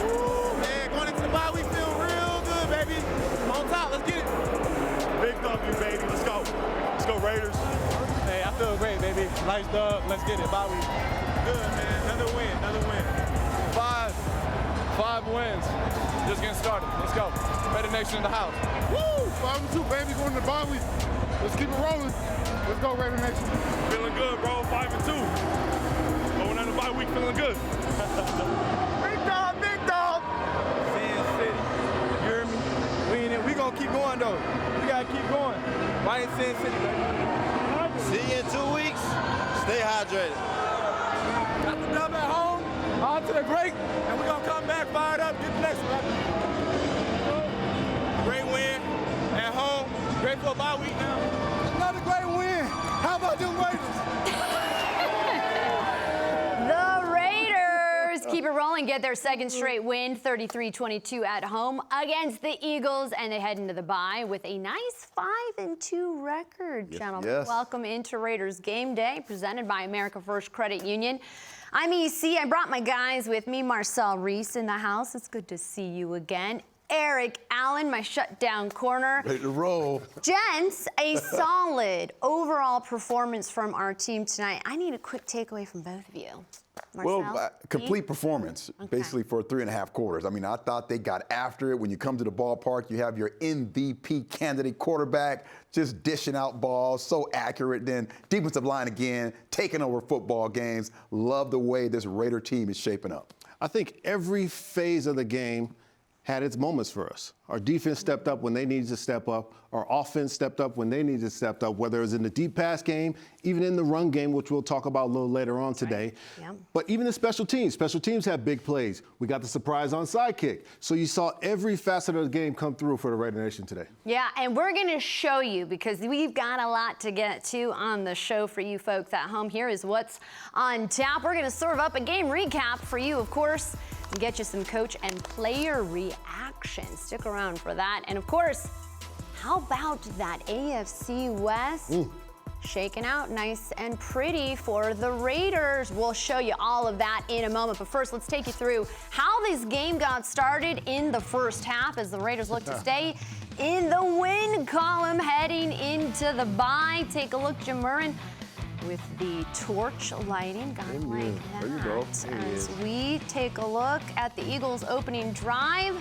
Woo, man, going into the bye, we feel real good, baby. On top, let's get it. Big W, baby. Let's go. Let's go, Raiders. Hey, I feel great, baby. Nice dub. Let's get it. Bye week. Good, man. Another win. Another win. Five wins. Just getting started. Let's go. Raider Nation in the house. Woo! 5-2, baby. Going to the bye week. Let's keep it rolling. Let's go, Raider Nation. Feeling good, bro. 5-2. Going on the bye week, feeling good. Big dog, big dog. Sin City. You hear me? We gonna keep going though. We gotta keep going. Why in Sin City, baby? See you in 2 weeks. Stay hydrated. Got the dub at home. On to the break, and we're gonna come back fired up. Get the next one. Great win at home. Great for a bye week now. Another great win. How about them Raiders? The Raiders keep it rolling, get their second straight win, 33-22 at home against the Eagles, and they head into the bye with a nice 5-2 record, gentlemen. Yes. Welcome into Raiders Game Day, presented by America First Credit Union. I'm EC. I brought my guys with me, Marcel, Reece in the house. It's good to see you again. Eric Allen, my shutdown corner. Ready to roll. Gents, a solid overall performance from our team tonight. I need a quick takeaway from both of you. Marcel, Well, complete performance, Okay. basically, for 3.5 quarters. I mean, I thought they got after it. When you come to the ballpark, you have your MVP candidate quarterback just dishing out balls, so accurate. Then defensive line again, taking over football games. Love the way this Raider team is shaping up. I think every phase of the game had its moments for us. Our defense stepped up when they needed to step up. Our offense stepped up when they needed to step up, whether it was in the deep pass game, even in the run game, which we'll talk about a little later on today. Yeah. But even the special teams have big plays. We got the surprise onside kick. So you saw every facet of the game come through for the Raider Nation today. Yeah, and we're going to show you, because we've got a lot to get to on the show for you folks at home. Here is what's on tap. We're going to serve up a game recap for you, of course, and get you some coach and player reactions. Stick around for that. And of course, how about that AFC West? Shaking out nice and pretty for the Raiders. We'll show you all of that in a moment. But first, let's take you through how this game got started in the first half as the Raiders look to stay in the win column heading into the bye. Take a look, Jim Murren, with the torch lighting. Got it like that. There you go. As we take a look at the Eagles' opening drive.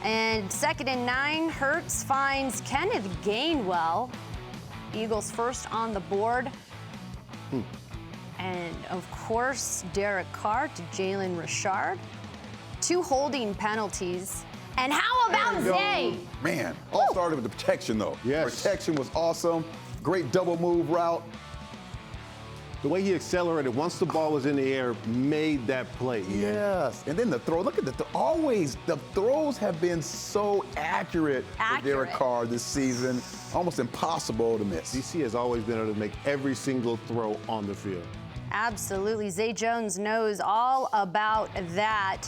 And 2nd and 9, Hurts finds Kenneth Gainwell. Eagles first on the board. And, of course, Derek Carr to Jalen Richard. 2 holding penalties. And how about Zay? Man, all started with the protection, though. Yes. Protection was awesome. Great double move route. The way he accelerated once the ball was in the air made that play. Yes, and then the throw. Look at the always the throws have been so accurate for Derek Carr this season. Almost impossible to miss. DC has always been able to make every single throw on the field. Absolutely. Zay Jones knows all about that.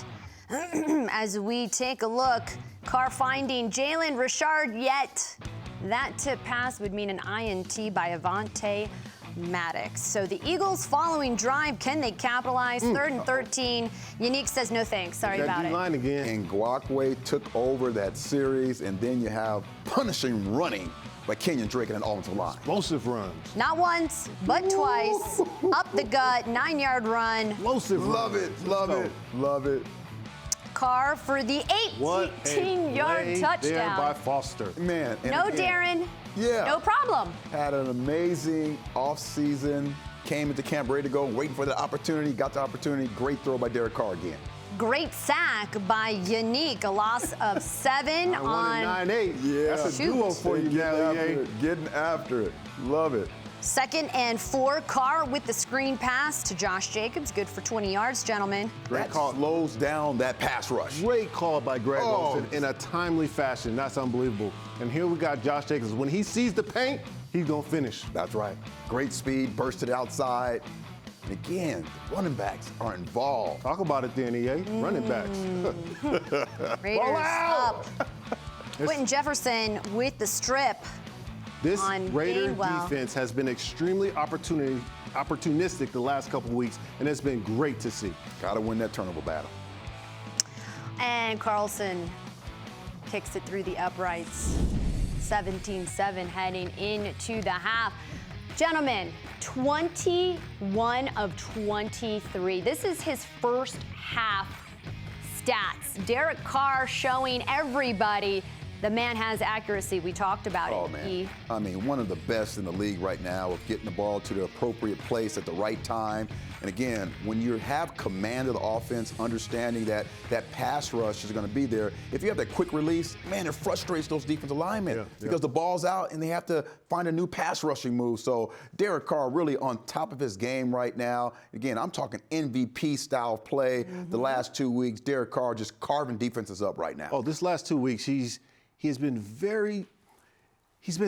As we take a look, Carr finding Jalen Richard, yet that tip pass would mean an INT by Avonte Maddox. So the Eagles following drive, can they capitalize? 3rd and 13. Yannick says no thanks. Sorry about it. Line again. And Ngakoue took over that series, and then you have punishing running by Kenyon Drake and an offensive line. Explosive runs. Not once, but twice. Up the gut, 9-yard run. Explosive Love runs. it, love it, love it. Carr for the 18-yard touchdown. There by Foster. Man. And No, again, Darren. Yeah. No problem. Had an amazing offseason. Came into camp ready to go, waiting for the opportunity. Got the opportunity. Great throw by Derek Carr again. Great sack by Yannick. A loss of 7 on 9-8. Yeah. That's a duo for you, Gallier. Getting after it. Love it. 2nd and 4. Carr with the screen pass to Josh Jacobs. Good for 20 yards, gentlemen. That slows down that pass rush. Great call by Greg Olsen in a timely fashion. That's unbelievable. And here we got Josh Jacobs. When he sees the paint, he's going to finish. That's right. Great speed, burst to the outside. And again, the running backs are involved. Talk about it then, EA. Running backs. Raiders up. Quentin Jefferson with the strip. This on Raider Gainwell. defense has been extremely opportunistic the last couple of weeks, and it's been great to see. Got to win that turnover battle. And Carlson kicks it through the uprights. 17-7 heading into the half. Gentlemen, 21 of 23. This is his first half stats. Derek Carr showing everybody the man has accuracy. We talked about it. Oh, man. I mean, one of the best in the league right now of getting the ball to the appropriate place at the right time. And again, when you have command of the offense, understanding that that pass rush is going to be there, if you have that quick release, man, it frustrates those defensive linemen because the ball's out and they have to find a new pass rushing move. So Derek Carr really on top of his game right now. Again, I'm talking MVP style of play. The last 2 weeks, Derek Carr just carving defenses up right now. Oh, this last 2 weeks, he's been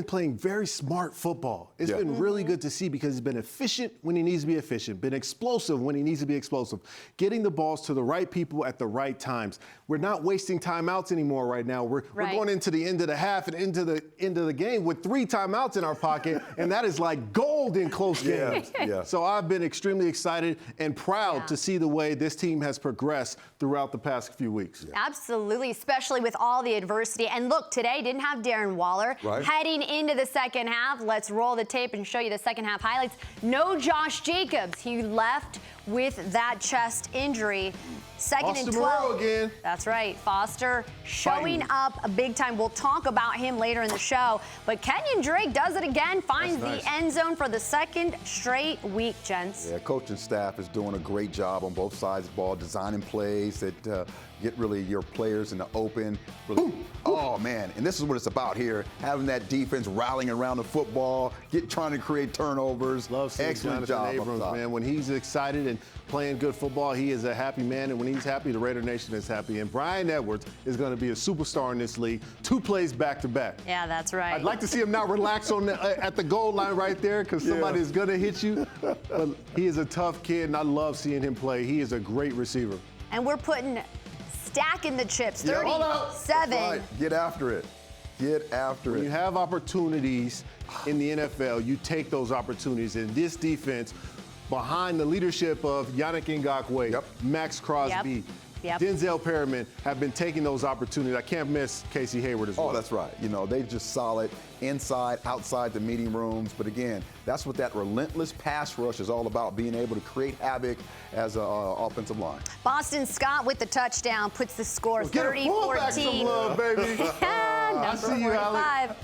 playing very smart football. It's been really good to see because he's been efficient when he needs to be efficient, been explosive when he needs to be explosive, getting the balls to the right people at the right times. We're not wasting timeouts anymore right now. We're going into the end of the half and into the end of the game with 3 timeouts in our pocket, and that is like gold in close games. So I've been extremely excited and proud to see the way this team has progressed throughout the past few weeks. Absolutely, especially with all the adversity. And look, today didn't have Darren Waller. Heading into the second half, let's roll the tape and show you the second half highlights. No Josh Jacobs. He left with that chest injury. Second and 12. Again. That's right. Foster showing up big time. We'll talk about him later in the show. But Kenyon Drake does it again, finds the end zone for the second straight week, gents. Yeah, coaching staff is doing a great job on both sides of the ball, designing plays that get really your players in the open. Really, oh, man. And this is what it's about here, having that defense rallying around the football, trying to create turnovers. Love seeing Excellent Jonathan job Abrams, man. When he's excited and playing good football, he is a happy man. And when he's happy, the Raider Nation is happy. And Brian Edwards is going to be a superstar in this league. 2 plays back-to-back. Yeah, that's right. I'd like to see him not relax on at the goal line right there because somebody is going to hit you. But he is a tough kid, and I love seeing him play. He is a great receiver. And we're stacking the chips. 37. Right. Get after it. Get after When it. you have opportunities in the NFL, you take those opportunities. And this defense, behind the leadership of Yannick Ngakoue, Max Crosby, Denzel Perryman, have been taking those opportunities. I can't miss Casey Hayward as well. Oh, that's right. You know, they're just solid inside, outside the meeting rooms. But again, that's what that relentless pass rush is all about, being able to create havoc as an offensive line. Boston Scott with the touchdown puts the score 30-14. Some love, baby. I see you, Alec.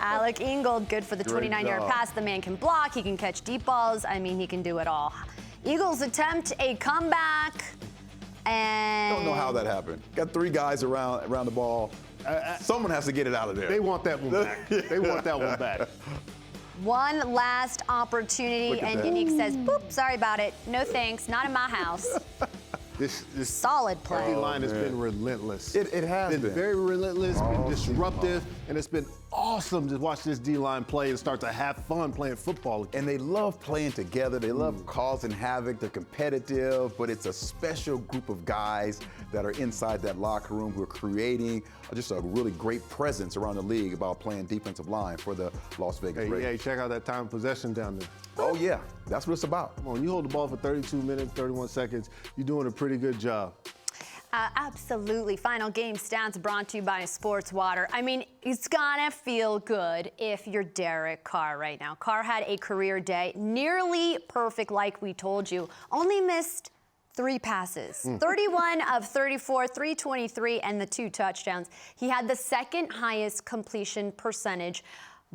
Alec Ingold, good for the 29-yard pass. The man can block. He can catch deep balls. I mean, he can do it all. Eagles attempt a comeback. And Don't know how that happened. Got 3 guys around the ball. Someone has to get it out of there. They want that one back. They want that one back. One last opportunity, and Unique says, boop, sorry about it. No thanks, not in my house. This solid play. line has been relentless. It has been. Very relentless, been disruptive, and it's been awesome to watch this D-line play and start to have fun playing football. And they love playing together. They love causing havoc. They're competitive, but it's a special group of guys that are inside that locker room who are creating just a really great presence around the league about playing defensive line for the Las Vegas Raiders. Hey, check out that time of possession down there. Oh, yeah. That's what it's about. Come on, you hold the ball for 32 minutes, 31 seconds. You're doing a pretty good job. Absolutely. Final game stats brought to you by Sports Water. I mean, it's gonna feel good if you're Derek Carr right now. Carr had a career day, nearly perfect like we told you. Only missed 3 passes. 31 of 34, 323, and the 2 touchdowns. He had the second highest completion percentage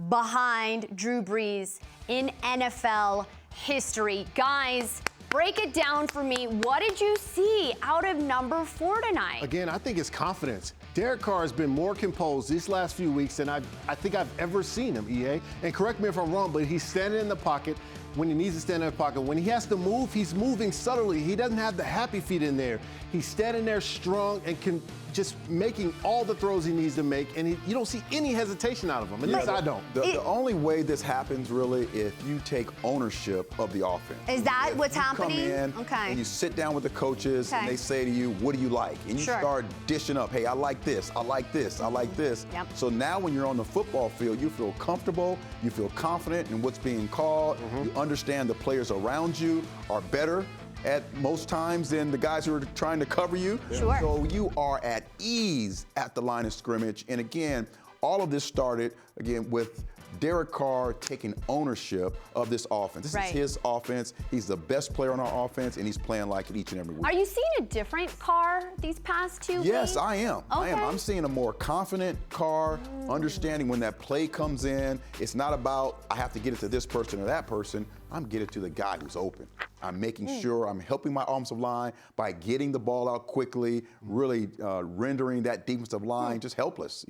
behind Drew Brees in NFL history. Guys, break it down for me. What did you see out of number 4 tonight? Again, I think it's confidence. Derek Carr has been more composed these last few weeks than I think I've ever seen him, EA. And correct me if I'm wrong, but he's standing in the pocket when he needs to stand in the pocket. When he has to move, he's moving subtly. He doesn't have the happy feet in there. He's standing there strong and can just making all the throws he needs to make, and you don't see any hesitation out of him. At least I don't. The only way this happens really if you take ownership of the offense. Is that what's happening? Come in and you sit down with the coaches and they say to you, what do you like? And you start dishing up, hey, I like this, I like this, I like this. So now when you're on the football field, you feel comfortable, you feel confident in what's being called, you understand the players around you are better. at most times than the guys who are trying to cover you. Sure. So you are at ease at the line of scrimmage. And again, all of this started, again, with Derek Carr taking ownership of this offense. This is his offense. He's the best player on our offense, and he's playing like it each and every week. Are you seeing a different Carr these past 2 weeks? Yes, I am. Okay. I am. I'm seeing a more confident Carr, understanding when that play comes in. It's not about I have to get it to this person or that person. I'm getting it to the guy who's open. I'm making sure I'm helping my offensive line by getting the ball out quickly, really rendering that defensive line just helpless,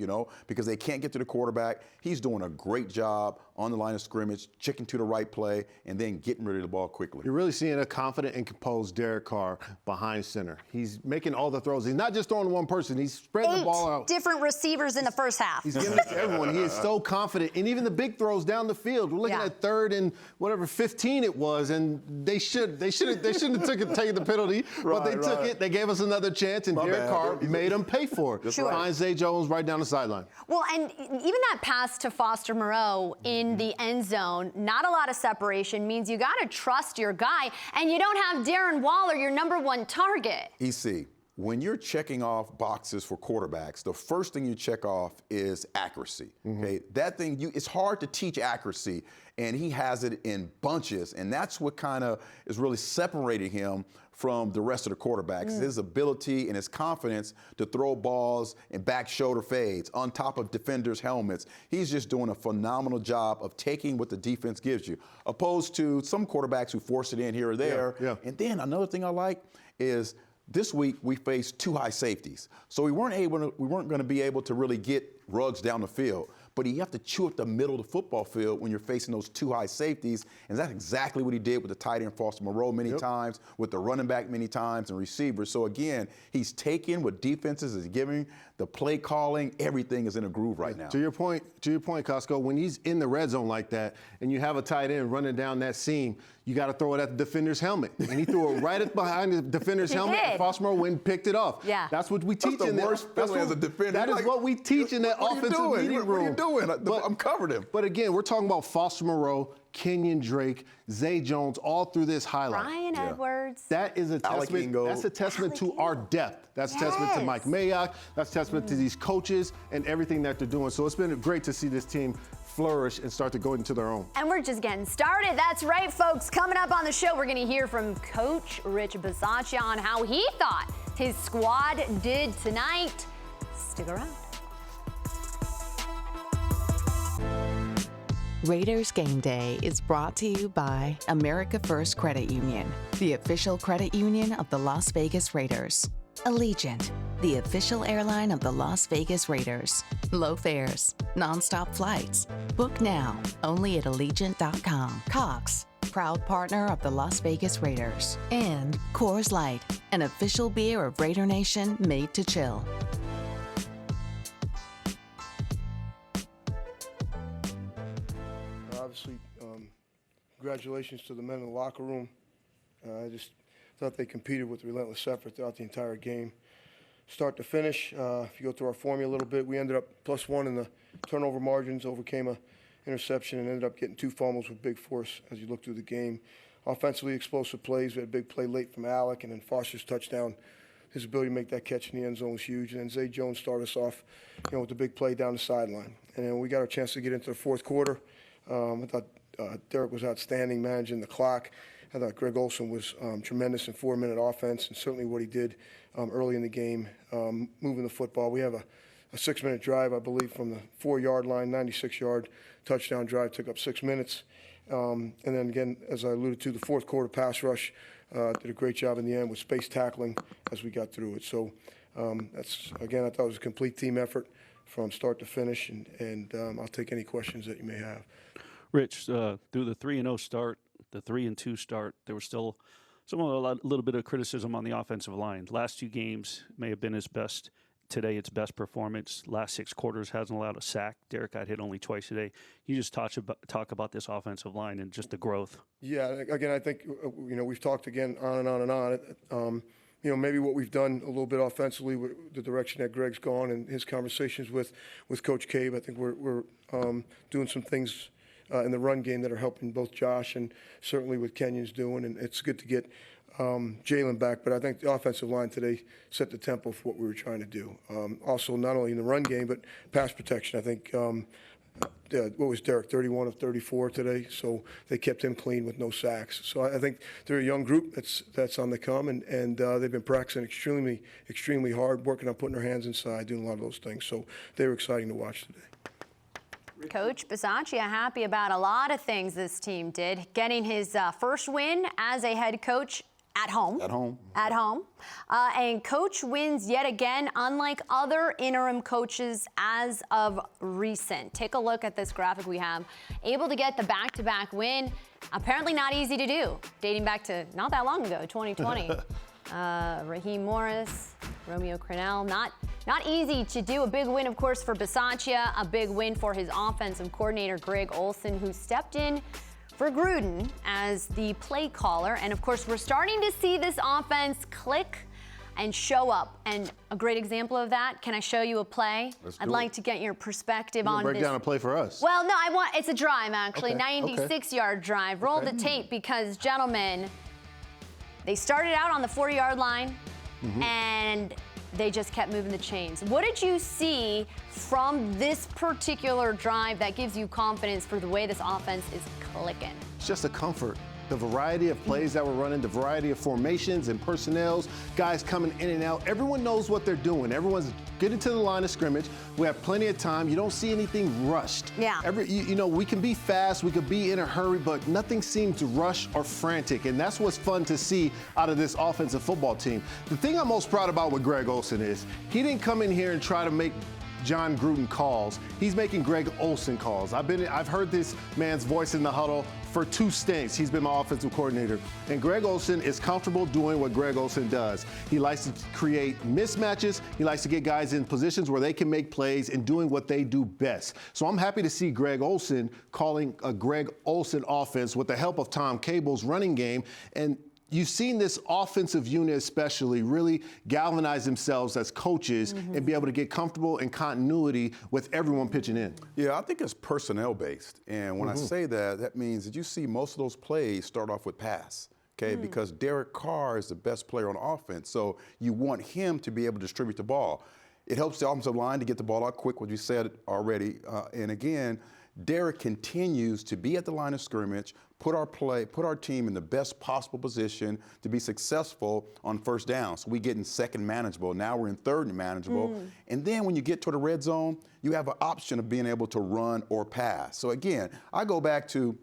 because they can't get to the quarterback. He's doing a great job on the line of scrimmage, checking to the right play, and then getting rid of the ball quickly. You're really seeing a confident and composed Derek Carr behind center. He's making all the throws. He's not just throwing to one person. He's spreading the ball out. 8 different receivers in the first half. He's giving it to everyone. He is so confident. And even the big throws down the field. We're looking at 3rd and 15 it was, and they shouldn't have taken the penalty, but they took it. They gave us another chance, and Derek Carr made them pay for it. Find Zay Jones right down the sideline. Well, and even that pass to Foster Moreau in the end zone, not a lot of separation, means you got to trust your guy, and you don't have Darren Waller, your #1 target. EC, when you're checking off boxes for quarterbacks, the first thing you check off is accuracy. Okay, that thing, it's hard to teach accuracy, and he has it in bunches, and that's what kind of is really separating him from the rest of the quarterbacks. His ability and his confidence to throw balls and back shoulder fades on top of defenders' helmets. He's just doing a phenomenal job of taking what the defense gives you, opposed to some quarterbacks who force it in here or there. And then another thing I like is this week we faced 2 high safeties. So we weren't going to be able to really get Ruggs down the field. But you have to chew up the middle of the football field when you're facing those 2 high safeties. And that's exactly what he did with the tight end Foster Moreau many times, with the running back many times, and receivers. So again, he's taking what defenses is giving, the play calling, everything is in a groove right now. To your point, Costco, when he's in the red zone like that and you have a tight end running down that seam, you got to throw it at the defender's helmet. And he threw it right behind the defender's helmet, and Foster Moreau went and picked it off. That's what we teach in the worst feeling as a defender. That is what we teach in that offensive meeting room. What are you doing? I'm covering him. But again, we're talking about Foster Moreau, Kenyon Drake, Zay Jones, all through this highlight. Ryan Edwards. That is a testament. That's a testament to our depth. That's a testament to Mike Mayock. That's a testament to these coaches and everything that they're doing. So it's been great to see this team flourish and start to go into their own. And we're just getting started. That's right, folks. Coming up on the show, we're going to hear from Coach Rich Bisaccia on how he thought his squad did tonight. Stick around. Raiders Game Day is brought to you by America First Credit Union, the official credit union of the Las Vegas Raiders. Allegiant, the official airline of the Las Vegas Raiders. Low fares, nonstop flights. Book now, only at Allegiant.com. Cox, proud partner of the Las Vegas Raiders. And Coors Light, an official beer of Raider Nation made to chill. Obviously, congratulations to the men in the locker room. I just thought they competed with relentless effort throughout the entire game. Start to finish, if you go through our formula a little bit, we ended up +1 in the turnover margins, overcame a interception, and ended up getting 2 fumbles with big force as you look through the game. Offensively, explosive plays. We had a big play late from Alec, and then Foster's touchdown. His ability to make that catch in the end zone was huge. And then Zay Jones started us off, with the big play down the sideline. And then we got our chance to get into the fourth quarter. I thought Derek was outstanding managing the clock. I thought Greg Olsen was tremendous in 4-minute offense, and certainly what he did early in the game, moving the football. We have a 6-minute drive, I believe, from the 4-yard line, 96-yard touchdown drive, took up 6 minutes. And then again, as I alluded to, the fourth quarter pass rush did a great job in the end with space tackling as we got through it. So that's, again, I thought it was a complete team effort from start to finish, and I'll take any questions that you may have. Rich, through the 3-0 start, the 3-2 start, there was still a little bit of criticism on the offensive line. Last 2 games may have been his best. Today, its best performance. Last 6 quarters hasn't allowed a sack. Derek got hit only twice today. You just talk about this offensive line and just the growth. Yeah, again, I think we've talked again on and on and on. Maybe what we've done a little bit offensively with the direction that Greg's gone and his conversations with Coach Cave. I think we're doing some things in the run game that are helping both Josh and certainly what Kenyon's doing, and it's good to get Jalen back, but I think the offensive line today set the tempo for what we were trying to do. Also, not only in the run game, but pass protection. I think, what was Derek, 31 of 34 today? So they kept him clean with no sacks. So I think they're a young group that's on the come, and they've been practicing extremely hard, working on putting their hands inside, doing a lot of those things. So they were exciting to watch today. Coach Bisaccia happy about a lot of things this team did, getting his first win as a head coach at home. At home. And coach wins yet again, unlike other interim coaches as of recent. Take a look at this graphic we have. Able to get the back-to-back win. Apparently not easy to do, dating back to not that long ago, 2020. Raheem Morris, Romeo Crennel, not easy to do. A big win, of course, for Bisaccia, a big win for his offensive coordinator, Greg Olsen, who stepped in for Gruden as the play caller. And of course, we're starting to see this offense click and show up. And a great example of that, can I show you a play? I'd like to get your perspective on this. Break down a play for us. Well, no, it's a drive, actually, 96-yard drive. Roll the tape because, gentlemen, they started out on the 40-yard line, and they just kept moving the chains. What did you see from this particular drive that gives you confidence for the way this offense is clicking? It's just a comfort. The variety of plays that we're running, the variety of formations and personnels, guys coming in and out. Everyone knows what they're doing. Everyone's getting to the line of scrimmage. We have plenty of time. You don't see anything rushed. Yeah. We can be fast, we could be in a hurry, but nothing seems rushed or frantic. And that's what's fun to see out of this offensive football team. The thing I'm most proud about with Greg Olsen is he didn't come in here and try to make John Gruden calls. He's making Greg Olsen calls. I've heard this man's voice in the huddle for 2 stints. He's been my offensive coordinator. And Greg Olsen is comfortable doing what Greg Olsen does. He likes to create mismatches. He likes to get guys in positions where they can make plays and doing what they do best. So I'm happy to see Greg Olsen calling a Greg Olsen offense with the help of Tom Cable's running game. And you've seen this offensive unit especially really galvanize themselves as coaches and be able to get comfortable in continuity with everyone pitching in. Yeah, I think it's personnel-based. And when I say that, that means that you see most of those plays start off with pass, okay? Because Derek Carr is the best player on offense, so you want him to be able to distribute the ball. It helps the offensive line to get the ball out quick, what you said already. And again, Derek continues to be at the line of scrimmage, put our team in the best possible position to be successful on first down. So we get in second manageable. Now we're in third and manageable. And then when you get to the red zone, you have an option of being able to run or pass. So again, I go back to,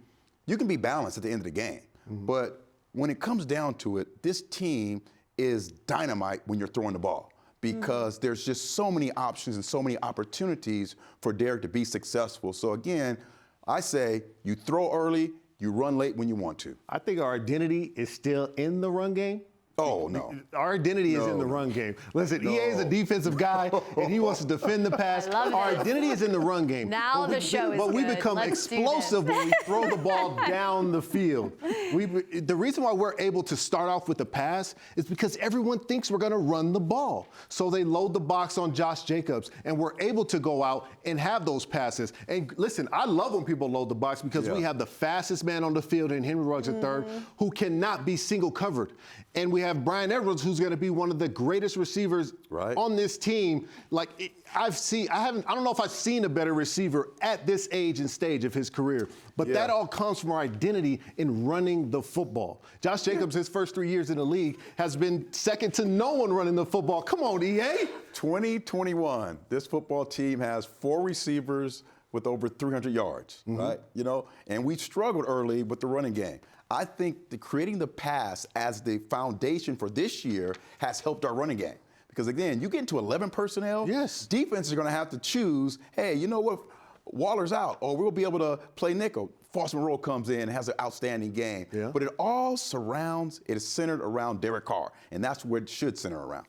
you can be balanced at the end of the game. But when it comes down to it, this team is dynamite when you're throwing the ball, because there's just so many options and so many opportunities for Derek to be successful. So again, I say you throw early, you run late when you want to. I think our identity is still in the run game. Oh, no. Our identity is in the run game. Listen, EA is a defensive guy, and he wants to defend the pass. Our identity is in the run game. Now the show is But we good. become Let's explosive when we throw the ball down the field. The reason why we're able to start off with the pass is because everyone thinks we're going to run the ball. So they load the box on Josh Jacobs, and we're able to go out and have those passes. And listen, I love when people load the box because we have the fastest man on the field in Henry Ruggs III who cannot be single covered. And we have Brian Edwards, who's going to be one of the greatest receivers on this team. Like I don't know if I've seen a better receiver at this age and stage of his career. But that all comes from our identity in running the football. Josh Jacobs, his first 3 years in the league, has been second to no one running the football. Come on, EA. 2021, this football team has 4 receivers with over 300 yards, right? You know, and we struggled early with the running game. I think creating the pass as the foundation for this year has helped our running game. Because again, you get into 11 personnel, defense is going to have to choose, hey, you know what, Waller's out, or we'll be able to play nickel. Foster Monroe comes in and has an outstanding game. But it all it is centered around Derek Carr, and that's what it should center around.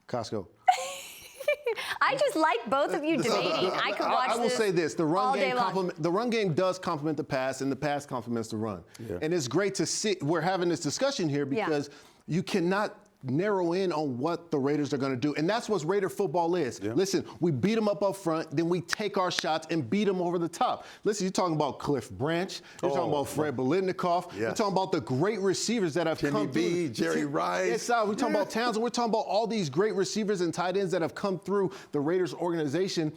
Costco. I just like both of you debating. I could watch this. I will say this: the run game does complement the pass, and the pass complements the run. And it's great to see we're having this discussion here because you cannot narrow in on what the Raiders are going to do. And that's what Raider football is. Yeah. Listen, we beat them up front, then we take our shots and beat them over the top. Listen, you're talking about Cliff Branch. You're talking about Fred Biletnikoff. Yes. You're talking about the great receivers that have come through. Jerry Rice. We're talking about Townsend. We're talking about all these great receivers and tight ends that have come through the Raiders organization.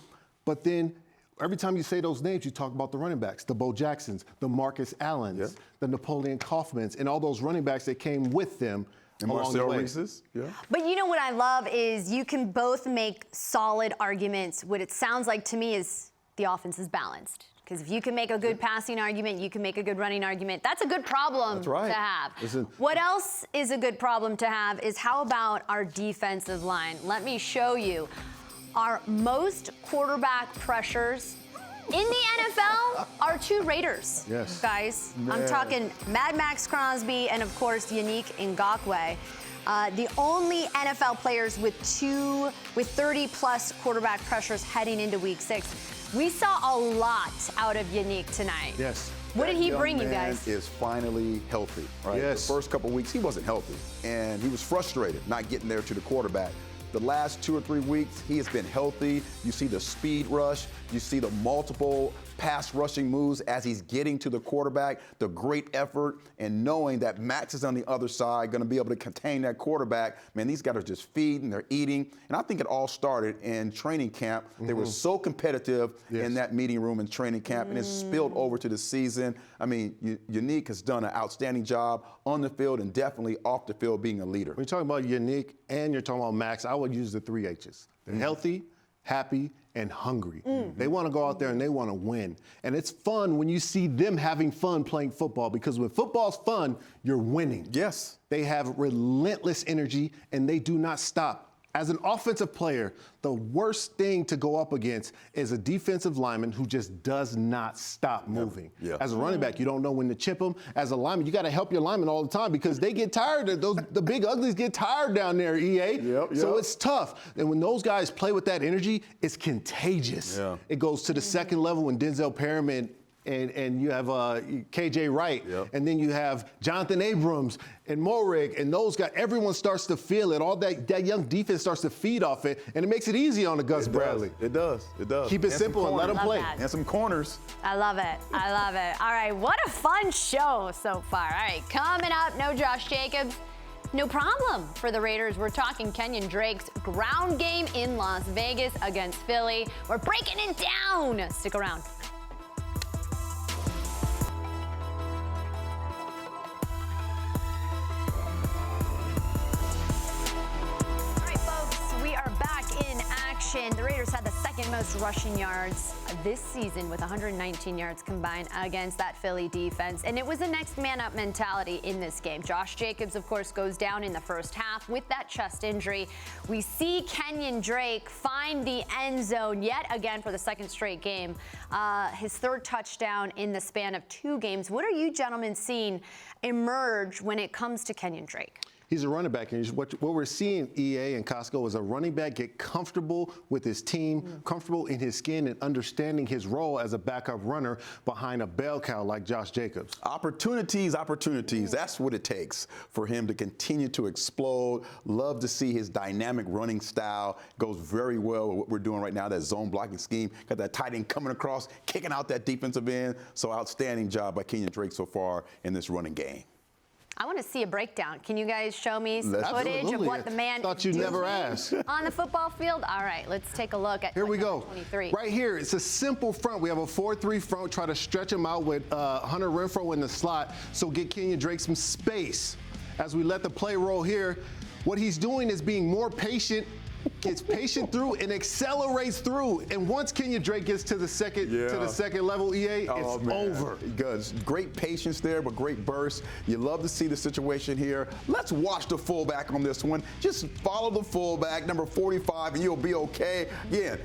But then every time you say those names, you talk about the running backs, the Bo Jacksons, the Marcus Allens, the Napoleon Kaufmans, and all those running backs that came with them. And Marcel Reece's. Yeah. But you know what I love is you can both make solid arguments. What it sounds like to me is the offense is balanced. Because if you can make a good passing argument, you can make a good running argument. That's a good problem to have. What else is a good problem to have is how about our defensive line? Let me show you. Our most quarterback pressures in the NFL are 2 Raiders, guys. I'm talking Mad Max Crosby and, of course, Yannick Ngakoue. The only NFL players with 30-plus quarterback pressures heading into Week 6. We saw a lot out of Yannick tonight. Yes. What did he bring you guys? He is finally healthy, right? Yes. The first couple of weeks, he wasn't healthy, and he was frustrated not getting there to the quarterback. The last 2 or 3 weeks, he has been healthy. You see the speed rush. You see the multiple pass rushing moves as he's getting to the quarterback, the great effort, and knowing that Max is on the other side, going to be able to contain that quarterback. Man, these guys are just feeding, they're eating. And I think it all started in training camp. They were so competitive in that meeting room in training camp, and it's spilled over to the season. I mean, Yannick has done an outstanding job on the field and definitely off the field being a leader. When you're talking about Yannick and you're talking about Max, I would use the 3 H's. They're healthy, happy, and hungry. They want to go out there and they want to win. And it's fun when you see them having fun playing football, because when football's fun, you're winning. Yes. They have relentless energy and they do not stop. As an offensive player, the worst thing to go up against is a defensive lineman who just does not stop moving. As a running back, you don't know when to chip them. As a lineman, you got to help your linemen all the time because they get tired. The big uglies get tired down there, EA. So it's tough. And when those guys play with that energy, it's contagious. It goes to the second level when Denzel Perriman and you have KJ Wright, and then you have Jonathan Abrams and Morig, and those guys, everyone starts to feel it. All that young defense starts to feed off it, and it makes it easy on the Gus Bradley. It does. Keep it simple and let them play. And some corners. I love it. I love it. All right, what a fun show so far. All right, coming up, no Josh Jacobs. No problem for the Raiders. We're talking Kenyon Drake's ground game in Las Vegas against Philly. We're breaking it down. Stick around. The Raiders had the second most rushing yards this season with 119 yards combined against that Philly defense. And it was a next man up mentality in this game. Josh Jacobs, of course, goes down in the first half with that chest injury. We see Kenyon Drake find the end zone yet again for the second straight game. His 3rd touchdown in the span of 2 games. What are you gentlemen seeing emerge when it comes to Kenyon Drake? He's a running back, and what we're seeing, EA and Costco, is a running back get comfortable with his team, comfortable in his skin, and understanding his role as a backup runner behind a bell cow like Josh Jacobs. Opportunities. That's what it takes for him to continue to explode. Love to see his dynamic running style. Goes very well with what we're doing right now, that zone blocking scheme. Got that tight end coming across, kicking out that defensive end. So outstanding job by Kenyon Drake so far in this running game. I want to see a breakdown. Can you guys show me some footage of what the man thought you'd never ask on the football field? All right, let's take a look at here we go. 23. Right here, it's a simple front. We have a 4-3 front. Try to stretch him out with Hunter Renfrow in the slot, so get Kenyon Drake some space. As we let the play roll here, what he's doing is being more patient, gets patient through and accelerates through. And once Kenyon Drake gets to the second level, EA, it's over. Good. Great patience there, but great burst. You love to see the situation here. Let's watch the fullback on this one. Just follow the fullback, number 45, and you'll be okay. Again,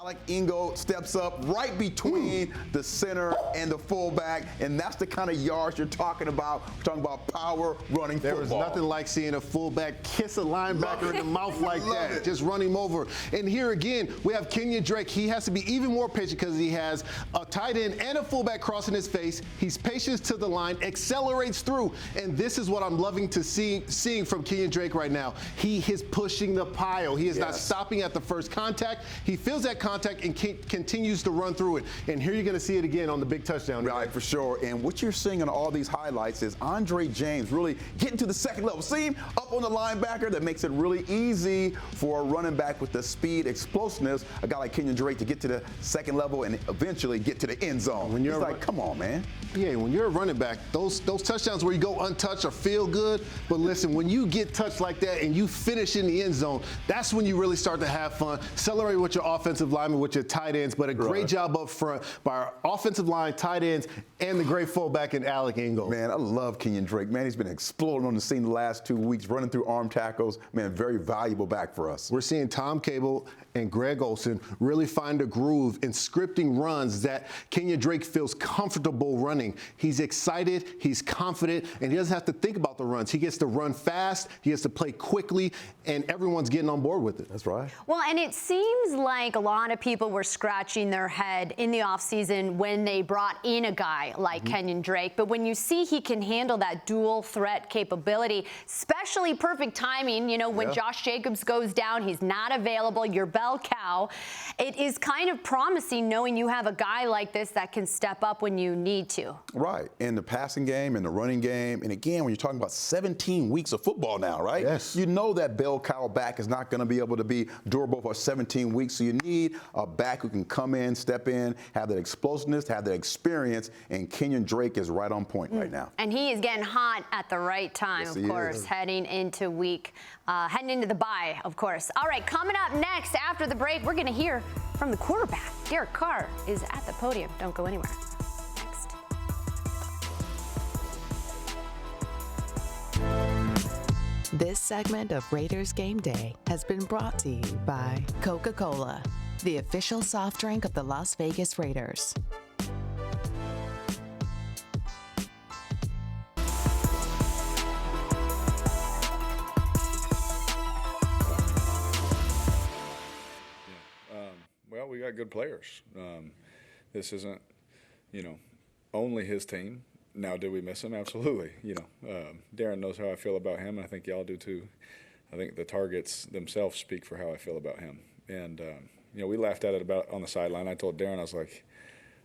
Alec Ngakoue steps up right between the center and the fullback, and that's the kind of yards you're talking about. We're talking about power running There football. was nothing like seeing a fullback kiss a linebacker in the mouth like that, just run him over. And here again, we have Kenyon Drake. He has to be even more patient because he has a tight end and a fullback crossing his face. He's patient to the line, accelerates through, and this is what I'm loving to seeing from Kenyon Drake right now. He is pushing the pile. He is not stopping at the first contact. He feels that contact and continues to run through it. And here you're going to see it again on the big touchdown. Right, for sure. And what you're seeing in all these highlights is Andre James really getting to the second level. See him up on the linebacker. That makes it really easy for a running back with the speed, explosiveness, a guy like Kenyon Drake to get to the second level and eventually get to the end zone. When you're like, come on, man. Yeah, when you're a running back, those touchdowns where you go untouched or feel good. But listen, when you get touched like that and you finish in the end zone, that's when you really start to have fun. Celebrate with your offensive linemen, with your tight ends, but a great job up front by our offensive line, tight ends, and the great fullback in Alec Ngakoue. Man, I love Kenyon Drake. Man, he's been exploding on the scene the last 2 weeks, running through arm tackles. Man, very valuable back for us. We're seeing Tom Cable and Greg Olsen really find a groove in scripting runs that Kenyon Drake feels comfortable running. He's excited, he's confident, and he doesn't have to think about the runs. He gets to run fast, he gets to play quickly, and everyone's getting on board with it. That's right. Well, and it seems like a lot of people were scratching their head in the offseason when they brought in a guy like Kenyon Drake. But when you see he can handle that dual threat capability, especially perfect timing, you know, when Josh Jacobs goes down, he's not available, you're bell cow. It is kind of promising knowing you have a guy like this that can step up when you need to. Right. In the passing game and the running game. And again, when you're talking about 17 weeks of football now, right? Yes. You know that bell cow back is not going to be able to be durable for 17 weeks. So you need a back who can come in, step in, have that explosiveness, have that experience. And Kenyon Drake is right on point right now. And he is getting hot at the right time, of course, heading into the bye, of course. All right, coming up next after the break, we're going to hear from the quarterback. Derek Carr is at the podium. Don't go anywhere. Next. This segment of Raiders Game Day has been brought to you by Coca-Cola, the official soft drink of the Las Vegas Raiders. Well, we got good players. This isn't, only his team. Now, did we miss him? Absolutely. Darren knows how I feel about him, and I think y'all do too. I think the targets themselves speak for how I feel about him. And, we laughed at it about on the sideline. I told Darren, I was like,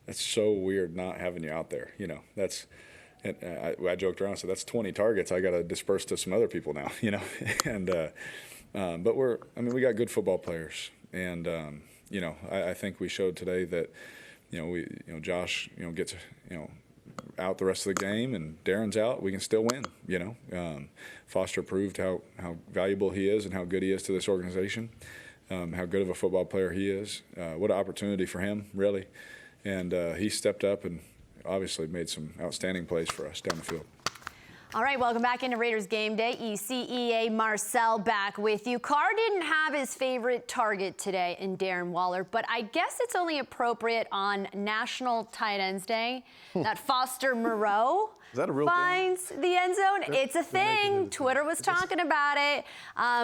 that's so weird not having you out there. And I joked around, so that's 20 targets I got to disperse to some other people now, And, but we got good football players. And, I think we showed today that, Josh, gets, out the rest of the game, and Darren's out, we can still win, Foster proved how valuable he is and how good he is to this organization, how good of a football player he is. What an opportunity for him, really. And he stepped up and obviously made some outstanding plays for us down the field. All right, welcome back into Raiders Game Day. ECEA Marcel back with you. Carr didn't have his favorite target today in Darren Waller, but I guess it's only appropriate on National Tight Ends Day that Foster Moreau finds the end zone. It's a thing. Twitter was talking about it.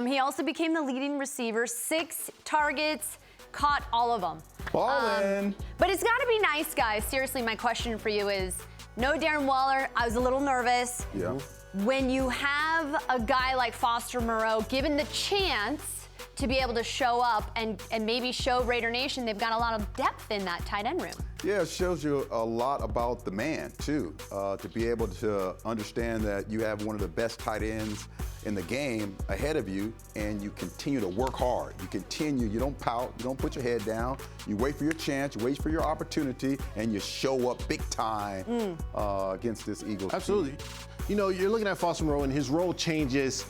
He also became the leading receiver, 6 targets, caught all of them. Ballin'. But it's got to be nice, guys. Seriously, my question for you is, no Darren Waller, I was a little nervous. Yeah. When you have a guy like Foster Moreau given the chance to be able to show up and maybe show Raider Nation they've got a lot of depth in that tight end room. Yeah, it shows you a lot about the man, too, to be able to understand that you have one of the best tight ends in the game ahead of you, and you continue to work hard. You don't pout, you don't put your head down, you wait for your chance, you wait for your opportunity, and you show up big time against this Eagles Absolutely. team. You're looking at Foster Moreau, and his role changes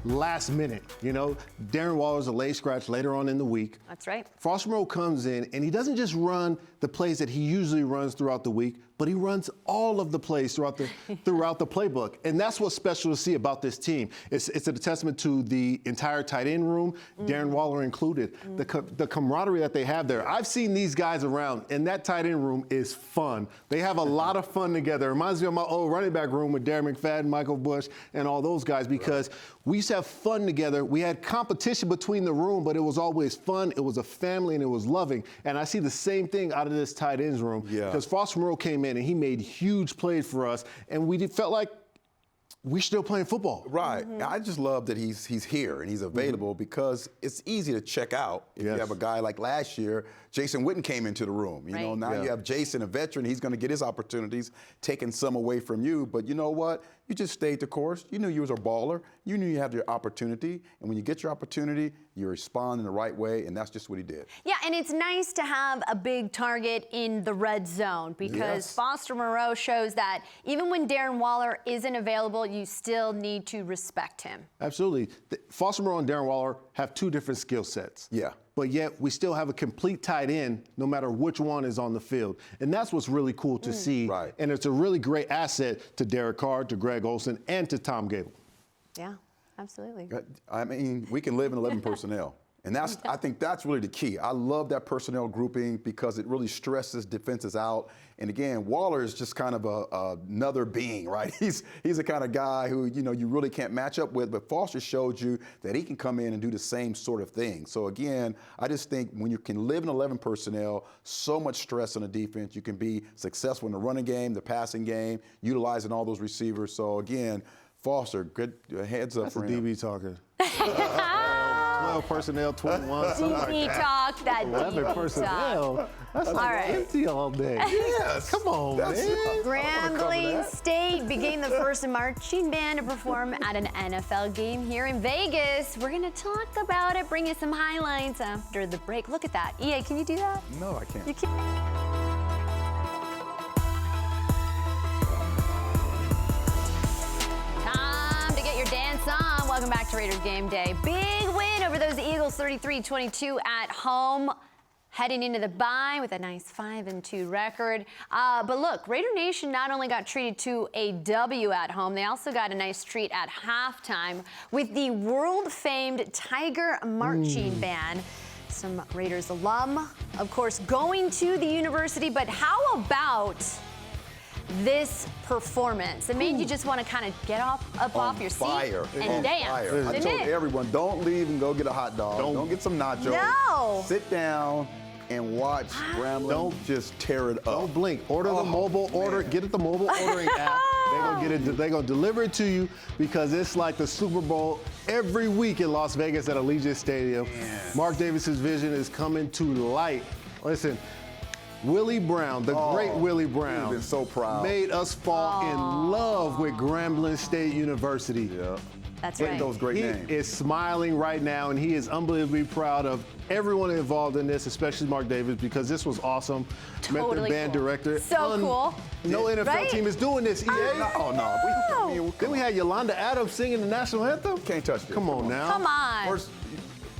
last minute. Darren Waller's a late scratch later on in the week. That's right. Foster Moreau comes in, and he doesn't just run the plays that he usually runs throughout the week, but he runs all of the plays throughout the playbook. And that's what's special to see about this team. It's a testament to the entire tight end room, Darren Waller included, the camaraderie that they have there. I've seen these guys around, and that tight end room is fun. They have a lot of fun together. It reminds me of my old running back room with Darren McFadden, Michael Bush, and all those guys, because we used to have fun together. We had competition between the room, but it was always fun. It was a family, and it was loving. And I see the same thing out of this tight ends room, because Foster Moreau came in and he made huge plays for us, and we felt like we're still playing football. Right. I just love that he's here and he's available, because it's easy to check out if you have a guy like last year. Jason Witten came into the room. You know, now you have Jason, a veteran. He's going to get his opportunities, taking some away from you. But you know what? You just stayed the course. You knew you was a baller. You knew you had your opportunity. And when you get your opportunity, you respond in the right way, and that's just what he did. Yeah, and it's nice to have a big target in the red zone, because Foster Moreau shows that even when Darren Waller isn't available, you still need to respect him. Absolutely. Foster Moreau and Darren Waller have two different skill sets. Yeah. But yet we still have a complete tight end no matter which one is on the field. And that's what's really cool to see. Right. And it's a really great asset to Derek Carr, to Greg Olsen, and to Tom Gable. Yeah, absolutely. I mean, we can live in 11 personnel. And that's, I think that's really the key. I love that personnel grouping, because it really stresses defenses out. And again, Waller is just kind of another being, right? He's the kind of guy who, you know, you really can't match up with, but Foster showed you that he can come in and do the same sort of thing. So again, I just think when you can live in 11 personnel, so much stress on the defense, you can be successful in the running game, the passing game, utilizing all those receivers. So again, Foster, good heads up for him. DB talking. 12 personnel, 21. DB talk, that 11 DB personnel. talk. That's All like right. empty all day. Yes. Come on, man. Grambling State became the first marching band to perform at an NFL game here in Vegas. We're going to talk about it, bring you some highlights after the break. Look at that. EA, can you do that? No, I can't. You can. Welcome back to Raiders Game Day. Big win over those Eagles, 33-22 at home. Heading into the bye with a nice 5-2 record. But look, Raider Nation not only got treated to a W at home, they also got a nice treat at halftime with the world-famed Tiger Marching Band. Some Raiders alum, of course, going to the university. But how about this performance? It made you just want to kind of get off your seat and dance. I told everyone, don't leave and go get a hot dog. Don't get some nachos. No. Sit down and watch Grambling. Don't just tear it up. Don't blink. Order the mobile order. Get it the mobile ordering app. They're gonna deliver it to you, because it's like the Super Bowl every week in Las Vegas at Allegiant Stadium. Man. Mark Davis's vision is coming to light. Listen. Willie Brown, the great Willie Brown, been so proud. Made us fall in love with Grambling State University. Yeah. That's right. Those great names. He is smiling right now, and he is unbelievably proud of everyone involved in this, especially Mark Davis, because this was awesome. Totally Met the band cool. director. So cool. No NFL team is doing this, EA. No. Then we had Yolanda Adams singing the national anthem. Can't touch this. Come on now. Come on. First,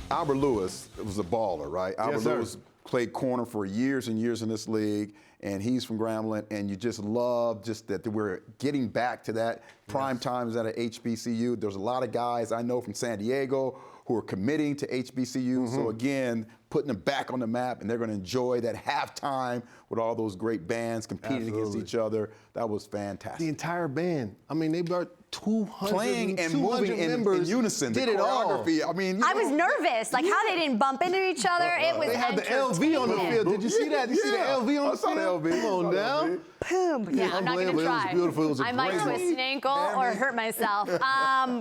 Albert Lewis was a baller, right? Albert Lewis played corner for years and years in this league, and he's from Grambling, and you just love just that we're getting back to that. Prime time is at a HBCU. There's a lot of guys I know from San Diego who are committing to HBCU. So again, putting them back on the map, and they're going to enjoy that halftime with all those great bands competing against each other. That was fantastic. The entire band. I mean, they brought 200 playing and 200 moving members in unison. Did the it all. choreography. I mean, I was nervous, like how they didn't bump into each other. It was They had the LV on the field. Did you see that? Did you see the LV on the field? I saw the LV. Come on now. Boom. Yeah, I'm not going to try. It was beautiful. It was a I might great twist an ankle or hurt myself.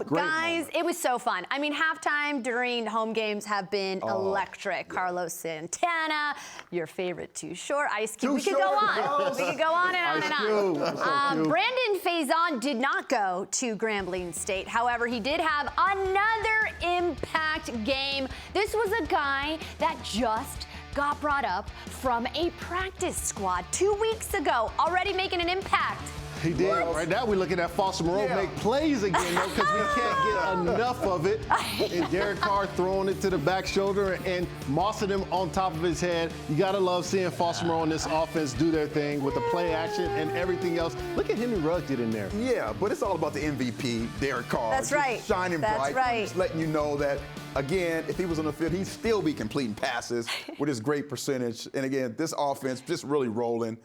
Guys, it was so fun. I mean, halftime during home games have been electric. Carlos Santana, your favorite Too Short, Ice Cube. We could go on. We could go on and on and on. Brandon Facyson did not go to Grambling State. However, he did have another impact game. This was a guy that just got brought up from a practice squad 2 weeks ago, already making an impact. He did. Right now we're looking at Foster Moreau make plays again, though, because we can't get enough of it. And Derek Carr throwing it to the back shoulder and mossing him on top of his head. You got to love seeing Foster Moreau and this offense do their thing with the play action and everything else. Look at Henry Ruggs get in there. Yeah, but it's all about the MVP, Derek Carr. That's right. Shining That's bright. right. Just letting you know that, again, if he was on the field, he'd still be completing passes with his great percentage. And again, this offense just really rolling.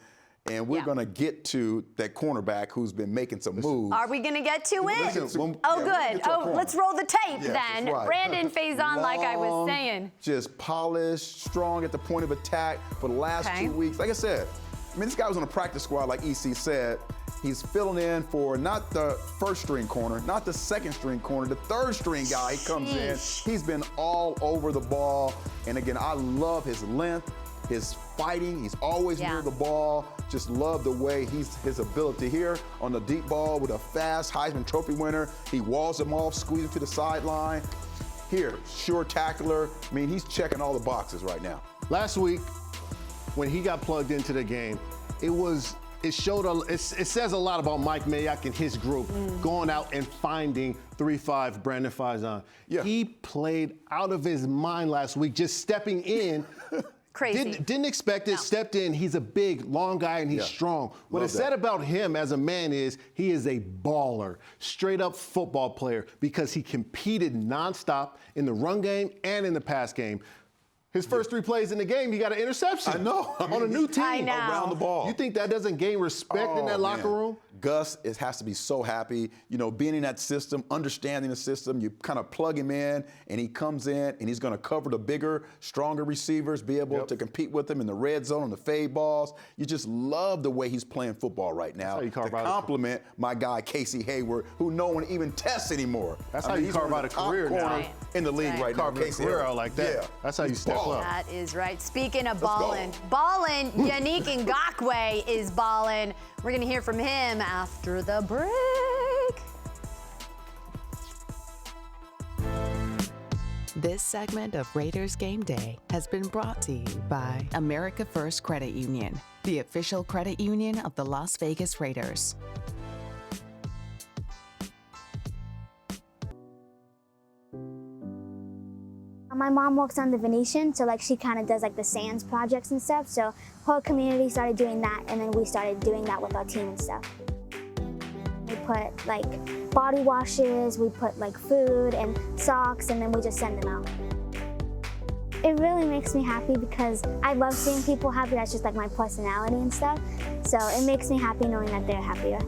And we're going to get to that cornerback who's been making some moves. Are we going to get to it? Listen, oh, good. Oh, let's roll the tape Yes, then. that's right. Brandon Facyson, like I was saying. Just polished, strong at the point of attack for the last 2 weeks. Like I said, I mean, this guy was on a practice squad, like EC said. He's filling in for not the first string corner, not the second string corner, the third string guy. He comes in. He's been all over the ball. And again, I love his length, his fighting. He's always near the ball. Just love the way his ability here on the deep ball with a fast Heisman Trophy winner. He walls him off, squeezes him to the sideline. Here, sure tackler. I mean, he's checking all the boxes right now. Last week, when he got plugged into the game, it says a lot about Mike Mayock and his group going out and finding 3-5 Brandon Facyson. Yeah. He played out of his mind last week, just stepping in. Crazy. Didn't expect it, stepped in. He's a big, long guy, and he's strong. What it said about him as a man is he is a baller, straight up football player, because he competed nonstop in the run game and in the pass game. His first 3 plays in the game, he got an interception. I know. On a new team. I know. Around the ball. You think that doesn't gain respect in that locker room? Gus has to be so happy, you know, being in that system, understanding the system. You kind of plug him in, and he comes in, and he's going to cover the bigger, stronger receivers, be able to compete with them in the red zone on the fade balls. You just love the way he's playing football right now. To compliment my guy Casey Hayward, who no one even tests anymore. That's how you carve out a career now. In the league right now. Carve a career out like that. Yeah. That's how you step up. That is right. Speaking of ballin', Yannick Ngakoue is ballin'. We're going to hear from him after the break. This segment of Raiders Game Day has been brought to you by America First Credit Union, the official credit union of the Las Vegas Raiders. My mom works on the Venetian, so like she kind of does like the sands projects and stuff. So whole community started doing that, and then we started doing that with our team and stuff. We put like body washes, we put like food and socks, and then we just send them out. It really makes me happy because I love seeing people happy. That's just like my personality and stuff. So it makes me happy knowing that they're happier.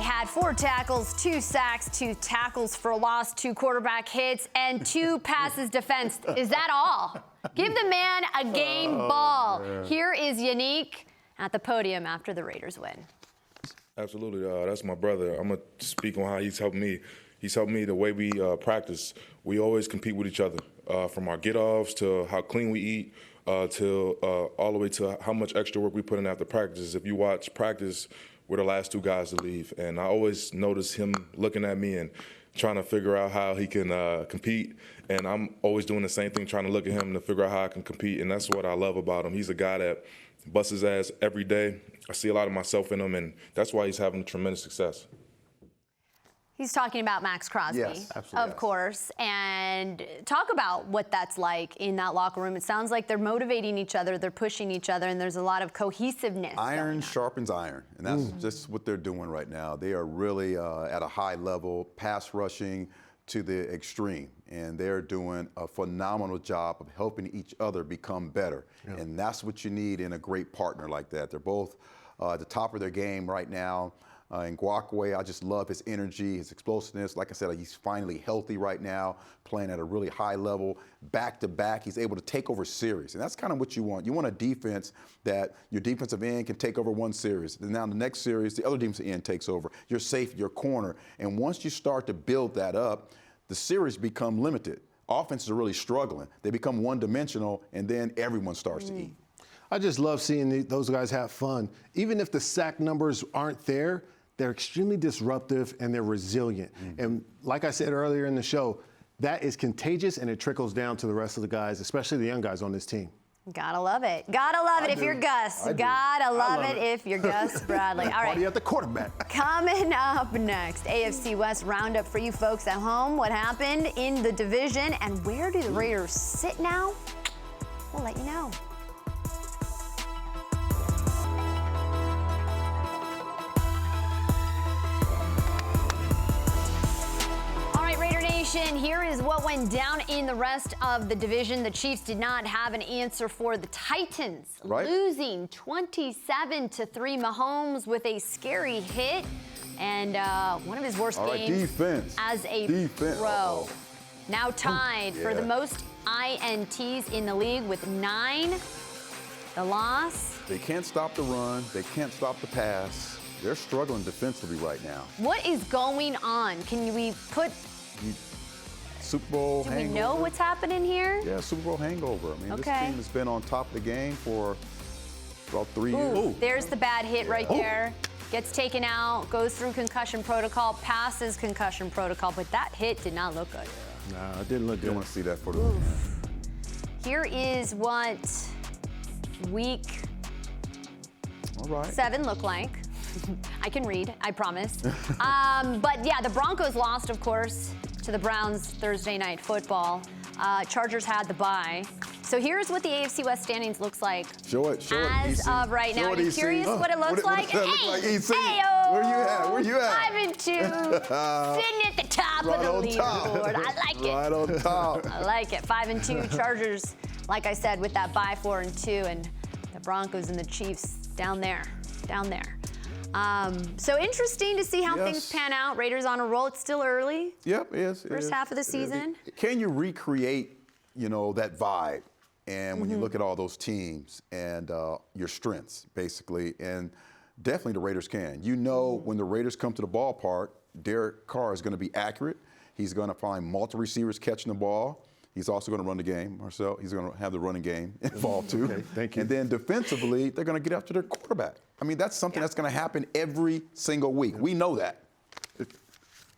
Had 4 tackles, 2 sacks, 2 tackles for a loss, 2 quarterback hits, and 2 passes defensed. Is that all? Give the man a game ball. Man. Here is Yannick at the podium after the Raiders win. Absolutely. That's my brother. I'm going to speak on how he's helped me. He's helped me the way we practice. We always compete with each other, from our get-offs to how clean we eat, to all the way to how much extra work we put in after practice. If you watch practice, we're the last 2 guys to leave. And I always notice him looking at me and trying to figure out how he can compete. And I'm always doing the same thing, trying to look at him to figure out how I can compete. And that's what I love about him. He's a guy that busts his ass every day. I see a lot of myself in him, and that's why he's having tremendous success. He's talking about Max Crosby, of course, and talk about what that's like in that locker room. It sounds like they're motivating each other, they're pushing each other, and there's a lot of cohesiveness. Iron sharpens iron, and that's just what they're doing right now. They are really at a high level, pass rushing to the extreme, and they're doing a phenomenal job of helping each other become better. And that's what you need in a great partner like that. They're both at the top of their game right now. Ngakoue, I just love his energy, his explosiveness. Like I said, he's finally healthy right now, playing at a really high level. Back to back, he's able to take over series. And that's kind of what you want. You want a defense that your defensive end can take over one series. And now the next series, the other defensive end takes over. Your safety, your corner. And once you start to build that up, the series become limited. Offenses are really struggling. They become one-dimensional, and then everyone starts to eat. I just love seeing those guys have fun. Even if the sack numbers aren't there, they're extremely disruptive and they're resilient. And like I said earlier in the show, that is contagious and it trickles down to the rest of the guys, especially the young guys on this team. Gotta love it. Gotta love it if you're Gus. Gotta love it if you're Gus Bradley. All right. Party at the quarterback. Coming up next, AFC West roundup for you folks at home. What happened in the division and where do the Raiders sit now? We'll let you know. Here is what went down in the rest of the division. The Chiefs did not have an answer for the Titans, losing 27-3. Mahomes with a scary hit and one of his worst games as a pro. Now tied for the most INTs in the league with 9. The loss. They can't stop the run. They can't stop the pass. They're struggling defensively right now. What is going on? Can we put... Super Bowl hangover. Do we know what's happening here? Yeah, Super Bowl hangover. I mean, this team has been on top of the game for about 3 years. Ooh, there's the bad hit right there. Gets taken out, goes through concussion protocol, passes concussion protocol, but that hit did not look good. Nah, it didn't look good. You don't want to see that for the Here is what week 7 looked like. I can read, I promise. But yeah, the Broncos lost, of course, to the Browns Thursday Night Football. Chargers had the bye. So here's what the AFC West standings looks like. Show it. As of right now. Are you curious what it looks like? Where you at? 5-2. Sitting at the top of the leaderboard. I like it. Right on top. I like it. 5-2. Chargers, like I said, with that bye 4-2, and the Broncos and the Chiefs down there. So interesting to see how things pan out. Raiders on a roll. It's still early. Yep, it is. First half of the season. Can you recreate, that vibe? And when you look at all those teams and your strengths, basically, and definitely the Raiders can. When the Raiders come to the ballpark, Derek Carr is going to be accurate. He's going to find multiple receivers catching the ball. He's also going to run the game, Marcel. He's going to have the running game involved too. Okay, thank you. And then defensively, they're going to get after their quarterback. I mean, that's something that's going to happen every single week. We know that.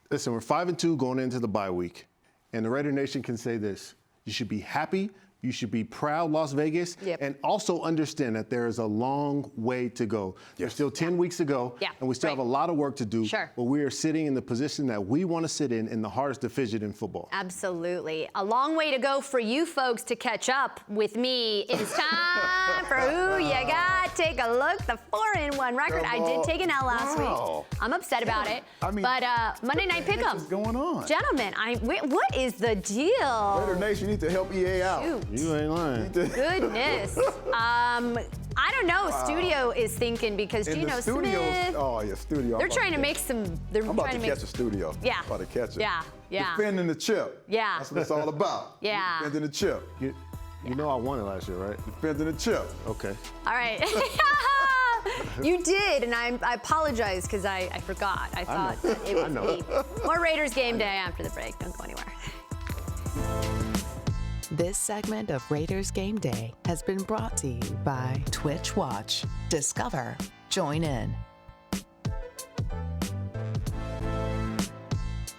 Listen, we're 5-2 going into the bye week, and the Raider Nation can say this: you should be happy. You should be proud, Las Vegas, and also understand that there is a long way to go. There's still 10 weeks to go, and we still have a lot of work to do. But we are sitting in the position that we want to sit in the hardest division in football. Absolutely. A long way to go for you folks to catch up with me. It is time for Who You Got. Take a look. The 4-1 record. I did take an L last week. I'm upset about it. But Monday Night Pick'em. What's going on? Gentlemen, what is the deal? Raider Nation need to help EA out. Shoot. You ain't lying. Goodness. I don't know. Studio is thinking because Geno Smith. Oh, yeah, studio. They're trying to make some. I'm about to catch a studio. Yeah. I'm about to catch it. Yeah. Defending the chip. Yeah. That's what it's all about. Yeah. Defending the chip. You know I won it last year, right? Defending the chip. Okay. All right. You did, and I apologize because I forgot. I thought that it was me. More Raiders game day after the break. Don't go anywhere. This segment of Raiders Game Day has been brought to you by Twitch Watch. Discover. Join in.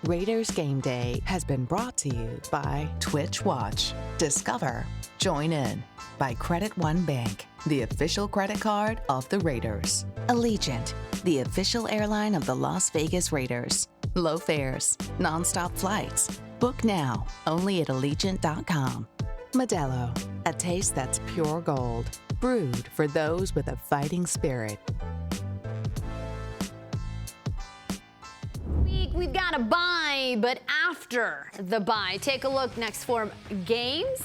Raiders Game Day has been brought to you by Twitch Watch. Discover. Join in. By Credit One Bank, the official credit card of the Raiders. Allegiant, the official airline of the Las Vegas Raiders. Low fares, nonstop flights. Book now, only at Allegiant.com. Modelo, a taste that's pure gold. Brewed for those with a fighting spirit. We've got a bye, but after the bye, take a look next 4 games.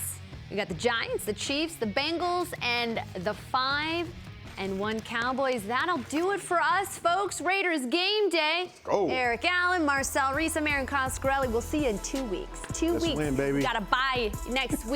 We got the Giants, the Chiefs, the Bengals, and the 5-1 Cowboys. That'll do it for us, folks. Raiders Game Day. Go. Eric Allen, Marcel, Reece, Erin Coscarelli. We'll see you in 2 weeks. 2 weeks. Win, baby. We got a bye next week.